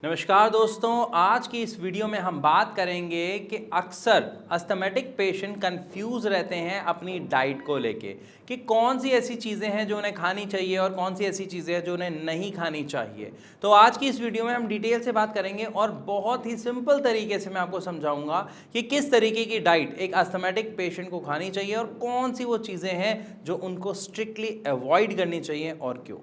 नमस्कार दोस्तों, आज की इस वीडियो में हम बात करेंगे कि अक्सर अस्थमैटिक पेशेंट कंफ्यूज रहते हैं अपनी डाइट को लेके कि कौन सी ऐसी चीज़ें हैं जो उन्हें खानी चाहिए और कौन सी ऐसी चीज़ें हैं जो उन्हें नहीं खानी चाहिए। तो आज की इस वीडियो में हम डिटेल से बात करेंगे और बहुत ही सिंपल तरीके से मैं आपको समझाऊंगा कि किस तरीके की डाइट एक अस्थमैटिक पेशेंट को खानी चाहिए और कौन सी वो चीज़ें हैं जो उनको स्ट्रिक्टली अवॉइड करनी चाहिए और क्यों।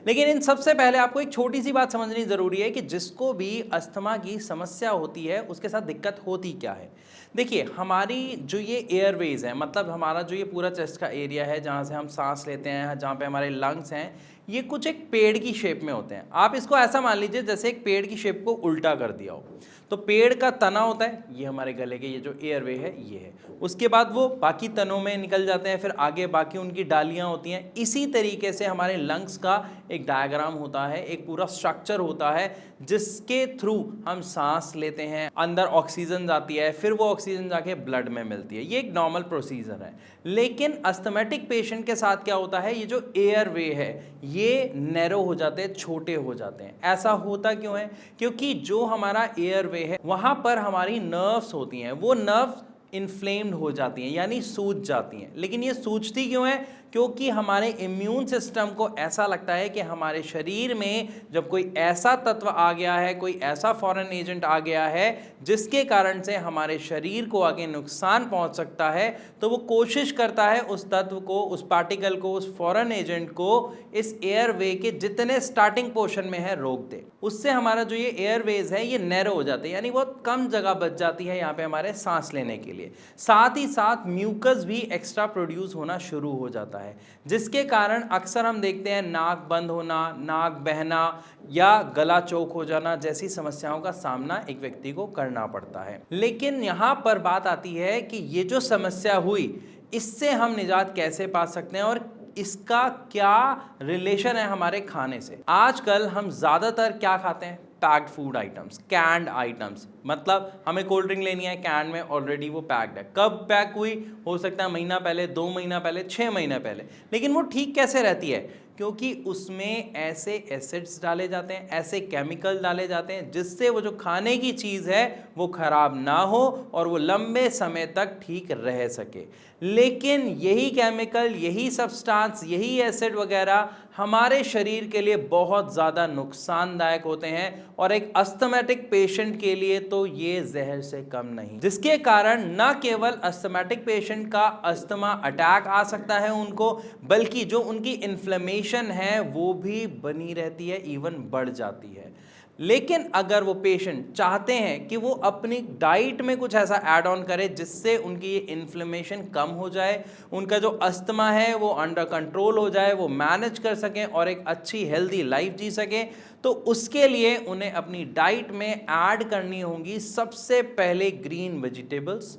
लेकिन इन सबसे पहले आपको एक छोटी सी बात समझनी ज़रूरी है कि जिसको भी अस्थमा की समस्या होती है उसके साथ दिक्कत होती क्या है। देखिए, हमारी जो ये एयरवेज है, मतलब हमारा जो ये पूरा चेस्ट का एरिया है जहाँ से हम सांस लेते हैं, जहाँ पे हमारे लंग्स हैं, ये कुछ एक पेड़ की शेप में होते हैं। आप इसको ऐसा मान लीजिए जैसे एक पेड़ की शेप को उल्टा कर दिया हो। तो पेड़ का तना होता है, ये हमारे गले के ये जो एयरवे है ये है। उसके बाद वो बाकी तनों में निकल जाते हैं, फिर आगे बाकी उनकी डालियां होती हैं। इसी तरीके से हमारे लंग्स का एक डायग्राम होता है, एक पूरा स्ट्रक्चर होता है जिसके थ्रू हम सांस लेते हैं, अंदर ऑक्सीजन जाती है, फिर वो ऑक्सीजन जाके ब्लड में मिलती है। ये एक नॉर्मल प्रोसीजर है। लेकिन अस्थमैटिक पेशेंट के साथ क्या होता है, ये जो एयरवे है ये नैरो हो जाते हैं, छोटे हो जाते हैं। ऐसा होता क्यों है? क्योंकि जो हमारा एयरवे है वहां पर हमारी नर्व्स होती हैं, वो नर्व्स इन्फ्लेम्ड हो जाती हैं, यानी सूज जाती हैं। लेकिन ये सूजती क्यों है? क्योंकि हमारे इम्यून सिस्टम को ऐसा लगता है कि हमारे शरीर में जब कोई ऐसा तत्व आ गया है, कोई ऐसा फॉरेन एजेंट आ गया है जिसके कारण से हमारे शरीर को आगे नुकसान पहुंच सकता है, तो वो कोशिश करता है उस तत्व को, उस पार्टिकल को, उस फॉरेन एजेंट को इस एयरवे के जितने स्टार्टिंग पोर्शन में है रोक दे। उससे हमारा जो ये एयरवेज है ये नैरो हो जाते हैं, यानी बहुत कम जगह बच जाती है यहाँ पे हमारे सांस लेने के लिए। साथ ही साथ म्यूकस भी एक्स्ट्रा प्रोड्यूस होना शुरू हो जाता है, जिसके कारण अक्सर हम देखते हैं नाक बंद होना, नाक बहना या गला चौक हो जाना जैसी समस्याओं का सामना एक व्यक्ति को करना पड़ता है। लेकिन यहाँ पर बात आती है कि ये जो समस्या हुई इससे हम निजात कैसे पा सकते हैं और इसका क्या रिलेशन है हमारे खाने से। आजकल हम ज़्यादातर क्या खाते हैं? Packed food items, canned items. मतलब हमें कोल्ड ड्रिंक लेनी है, कैन में ऑलरेडी वो पैक्ड है। कब पैक हुई? हो सकता है महीना पहले, 2 महीना पहले, 6 महीने पहले। लेकिन वो ठीक कैसे रहती है? क्योंकि उसमें ऐसे एसिड्स डाले जाते हैं, ऐसे केमिकल डाले जाते हैं जिससे वो जो खाने की चीज़ है वो खराब ना हो और वो लंबे समय तक ठीक रह सके। लेकिन यही केमिकल, यही सब्सटेंस, यही एसिड वगैरह हमारे शरीर के लिए बहुत ज़्यादा नुकसानदायक होते हैं और एक अस्थमैटिक पेशेंट के लिए तो ये जहर से कम नहीं, जिसके कारण न केवल अस्थमैटिक पेशेंट का अस्थमा अटैक आ सकता है उनको, बल्कि जो उनकी इन्फ्लेमेशन है वो भी बनी रहती है, इवन बढ़ जाती है। लेकिन अगर वो पेशेंट चाहते हैं कि वो अपनी डाइट में कुछ ऐसा ऐड ऑन करे जिससे उनकी ये इन्फ्लेमेशन कम हो जाए, उनका जो अस्थमा है वो अंडर कंट्रोल हो जाए, वो मैनेज कर सकें और एक अच्छी हेल्दी लाइफ जी सकें, तो उसके लिए उन्हें अपनी डाइट में ऐड करनी होंगी सबसे पहले ग्रीन वेजिटेबल्स,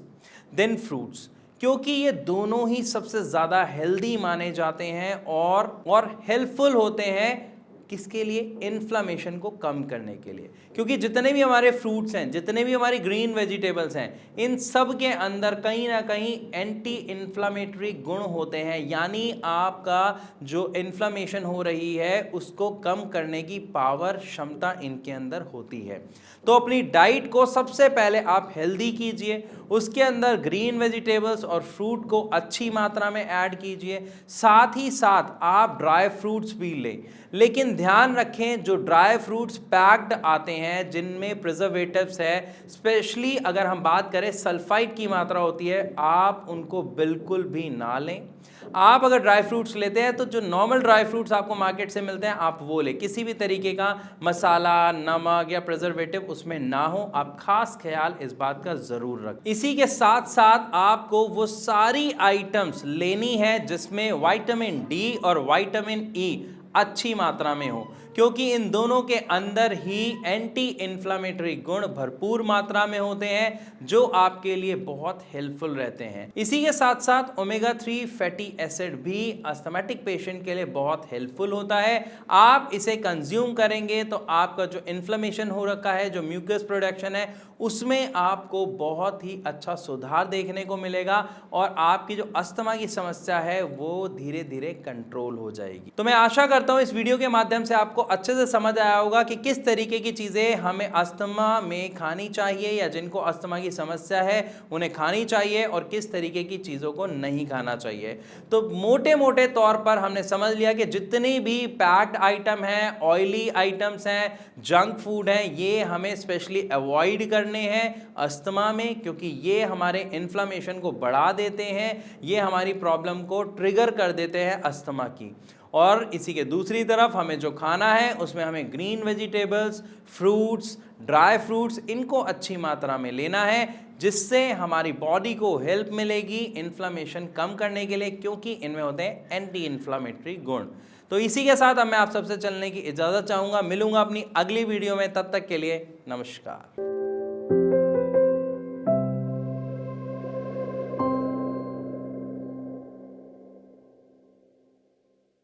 देन फ्रूट्स। क्योंकि ये दोनों ही सबसे ज़्यादा हेल्दी माने जाते हैं और हेल्पफुल होते हैं किसके लिए? इन्फ्लामेशन को कम करने के लिए। क्योंकि जितने भी हमारे फ्रूट्स हैं, जितने भी हमारी ग्रीन वेजिटेबल्स हैं, इन सब के अंदर कहीं ना कहीं एंटी इन्फ्लामेटरी गुण होते हैं, यानी आपका जो इन्फ्लामेशन हो रही है उसको कम करने की पावर, क्षमता इनके अंदर होती है। तो अपनी डाइट को सबसे पहले आप हेल्दी कीजिए, उसके अंदर ग्रीन वेजिटेबल्स और फ्रूट को अच्छी मात्रा में ऐड कीजिए। साथ ही साथ आप ड्राई फ्रूट्स भी लें, लेकिन ध्यान रखें जो ड्राई फ्रूट्स पैक्ड आते हैं जिनमें प्रिजर्वेटिव्स है, स्पेशली अगर हम बात करें सल्फाइड की मात्रा होती है, आप उनको बिल्कुल भी ना लें। आप अगर ड्राई फ्रूट्स लेते हैं तो जो नॉर्मल ड्राई फ्रूट्स आपको मार्केट से मिलते हैं आप वो लें, किसी भी तरीके का मसाला, नमक या प्रिजर्वेटिव उसमें ना हो। आप खास ख्याल इस बात का जरूर रखें। इसी के साथ साथ आपको वो सारी आइटम्स लेनी है जिसमें विटामिन डी और विटामिन ई अच्छी मात्रा में हो, क्योंकि इन दोनों के अंदर ही एंटी इन्फ्लामेटरी गुण भरपूर मात्रा में होते हैं जो आपके लिए बहुत हेल्पफुल रहते हैं। इसी के साथ साथ ओमेगा 3 फैटी एसिड भी अस्थमैटिक पेशेंट के लिए बहुत हेल्पफुल होता है। आप इसे कंज्यूम करेंगे तो आपका जो इन्फ्लेमेशन हो रखा है, जो म्यूकस प्रोडक्शन है, उसमें आपको बहुत ही अच्छा सुधार देखने को मिलेगा और आपकी जो अस्थमा की समस्या है वो धीरे धीरे कंट्रोल हो जाएगी। तो मैं आशा करता हूं इस वीडियो के माध्यम से आपको आपको अच्छे से समझ आया होगा कि किस तरीके की चीज़ें हमें अस्थमा में खानी चाहिए या जिनको अस्थमा की समस्या है उन्हें खानी चाहिए और किस तरीके की चीज़ों को नहीं खाना चाहिए। तो मोटे मोटे तौर पर हमने समझ लिया कि जितनी भी पैक्ड आइटम हैं, ऑयली आइटम्स हैं, जंक फूड हैं, ये हमें स्पेशली अवॉइड करने हैं अस्थमा में, क्योंकि ये हमारे इन्फ्लेमेशन को बढ़ा देते हैं, ये हमारी प्रॉब्लम को ट्रिगर कर देते हैं अस्थमा की। और इसी के दूसरी तरफ हमें जो खाना है उसमें हमें green vegetables, fruits, dry fruits, इनको अच्छी मात्रा में लेना है, जिससे हमारी बॉडी को हेल्प मिलेगी इन्फ्लेमेशन कम करने के लिए, क्योंकि इनमें होते हैं एंटी इन्फ्लेमेटरी गुण। तो इसी के साथ अब मैं आप सबसे चलने की इजाज़त चाहूँगा। मिलूंगा अपनी अगली वीडियो में, तब तक के लिए नमस्कार।